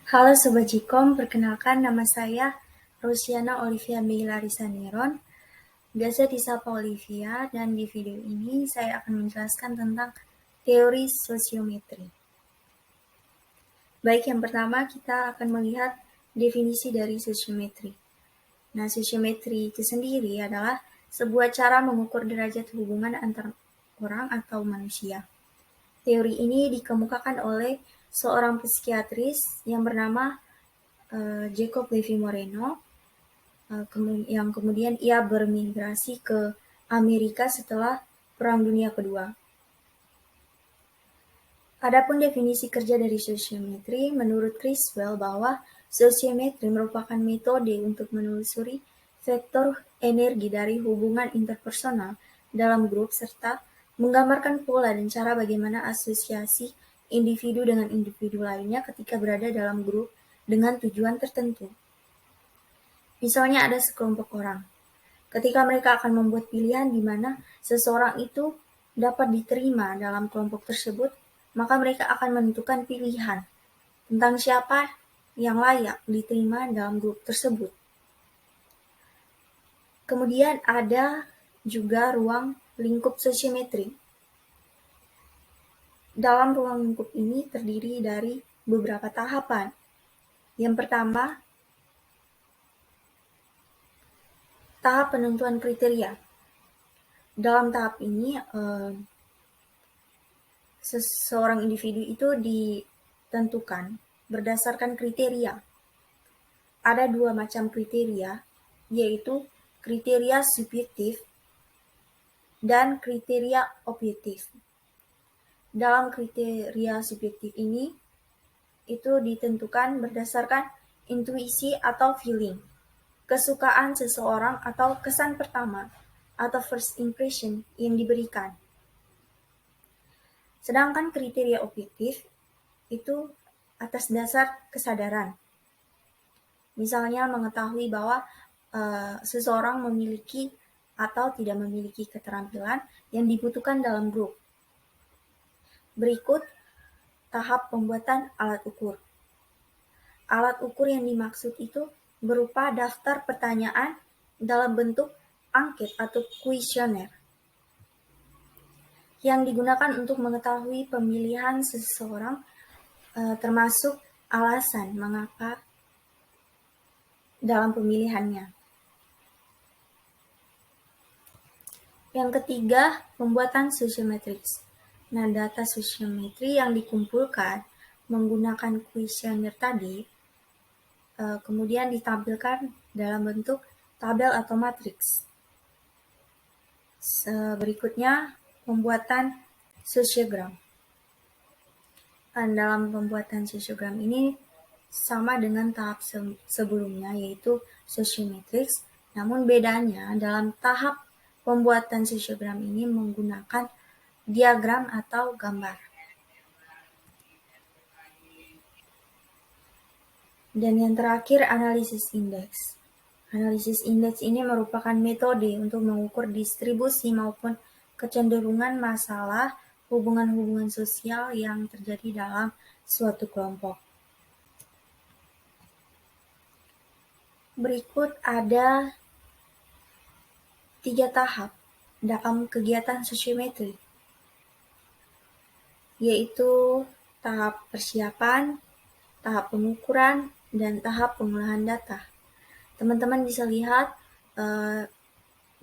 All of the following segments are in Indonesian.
Halo Sobat Jikom, perkenalkan nama saya Rosiana Olivia Larissa Neron, biasa disapa Olivia, dan di video ini saya akan menjelaskan tentang teori sosiometri. Baik, yang pertama kita akan melihat definisi dari sosiometri. Nah, sosiometri itu sendiri adalah sebuah cara mengukur derajat hubungan antar orang atau manusia. Teori ini dikemukakan oleh seorang psikiatris yang bernama Jacob Levi Moreno, yang kemudian ia bermigrasi ke Amerika setelah Perang Dunia Kedua. Adapun definisi kerja dari sosiometri, menurut Criswell bahwa sosiometri merupakan metode untuk menelusuri vektor energi dari hubungan interpersonal dalam grup serta menggambarkan pola dan cara bagaimana asosiasi individu dengan individu lainnya ketika berada dalam grup dengan tujuan tertentu. Misalnya ada sekelompok orang. Ketika mereka akan membuat pilihan di mana seseorang itu dapat diterima dalam kelompok tersebut, maka mereka akan menentukan pilihan tentang siapa yang layak diterima dalam grup tersebut. Kemudian ada juga ruang lingkup sosiometri. Dalam ruang lingkup ini terdiri dari beberapa tahapan. Yang pertama, tahap penentuan kriteria. Dalam tahap ini, seseorang individu itu ditentukan berdasarkan kriteria. Ada dua macam kriteria, yaitu kriteria subjektif dan kriteria objektif. Dalam kriteria subjektif ini, itu ditentukan berdasarkan intuisi atau feeling, kesukaan seseorang atau kesan pertama atau first impression yang diberikan. Sedangkan kriteria objektif itu atas dasar kesadaran. Misalnya mengetahui bahwa seseorang memiliki atau tidak memiliki keterampilan yang dibutuhkan dalam grup. Berikut tahap pembuatan alat ukur. Alat ukur yang dimaksud itu berupa daftar pertanyaan dalam bentuk angket atau kuesioner yang digunakan untuk mengetahui pemilihan seseorang, termasuk alasan mengapa dalam pemilihannya. Yang ketiga, pembuatan sosiometris. Nah, data sosiometri yang dikumpulkan menggunakan kuesioner tadi kemudian ditampilkan dalam bentuk tabel atau matriks. Berikutnya, pembuatan sosiogram. Dalam pembuatan sosiogram ini sama dengan tahap sebelumnya, yaitu sosiometrics, namun bedanya dalam tahap pembuatan sosiogram ini menggunakan diagram atau gambar. Dan yang terakhir, analisis indeks. Analisis indeks ini merupakan metode untuk mengukur distribusi maupun kecenderungan masalah hubungan-hubungan sosial yang terjadi dalam suatu kelompok. Berikut ada 3 tahap dalam kegiatan sosiometri, yaitu tahap persiapan, tahap pengukuran, dan tahap pengolahan data. Teman-teman bisa lihat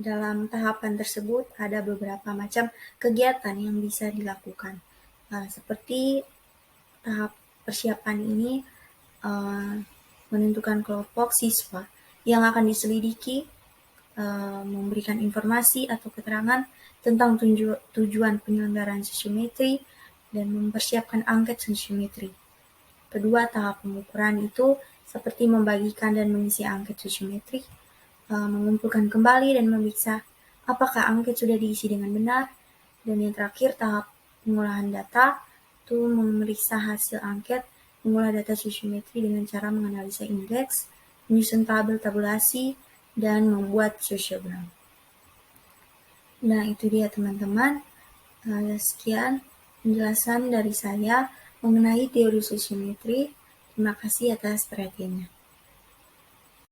dalam tahapan tersebut ada beberapa macam kegiatan yang bisa dilakukan. Seperti tahap persiapan ini menentukan kelompok siswa yang akan diselidiki, memberikan informasi atau keterangan tentang tujuan penyelenggaraan sosiometri dan mempersiapkan angket sosiometri. Kedua, tahap pengukuran itu seperti membagikan dan mengisi angket sosiometri, mengumpulkan kembali dan memeriksa apakah angket sudah diisi dengan benar. Dan yang terakhir, tahap pengolahan data itu memeriksa hasil angket, mengolah data sosiometri dengan cara menganalisa indeks, menyusun tabel tabulasi, dan membuat sosiogram. Nah, itu dia teman-teman. Sekian penjelasan dari saya mengenai teori sosiometri. Terima kasih atas perhatiannya.